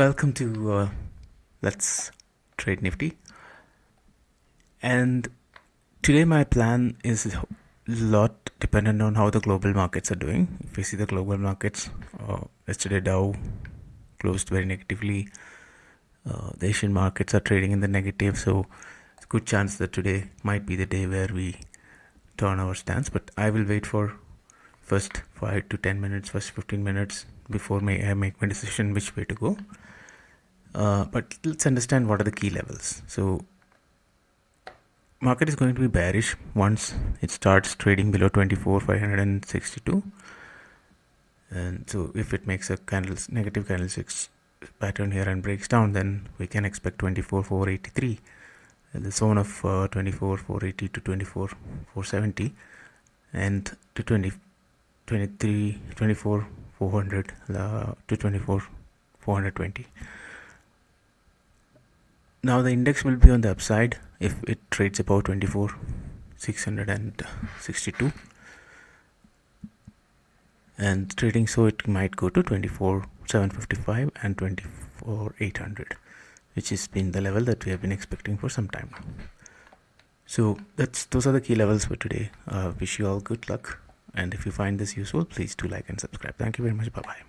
Welcome to Let's Trade Nifty. And today my plan is a lot dependent on how the global markets are doing. If you see the global markets, yesterday Dow closed very negatively. The Asian markets are trading in the negative, so it's a good chance that today might be the day where we turn our stance. But I will wait for first 5 to 10 minutes, first 15 minutes before I make my decision which way to go. But let's understand what are the key levels. So market is going to be bearish once it starts trading below 24,562, and so if it makes a negative candlesticks pattern here and breaks down, then we can expect 24,483, the zone of 24,480 to 24,470, and to 24,400 to 24,420. Now the index will be on the upside if it trades about 24,662, and trading so it might go to 24,755 and 24,800, which has been the level that we have been expecting for some time now. So those are the key levels for today. Wish you all good luck, and if you find this useful, please do like and subscribe. Thank you very much. Bye bye.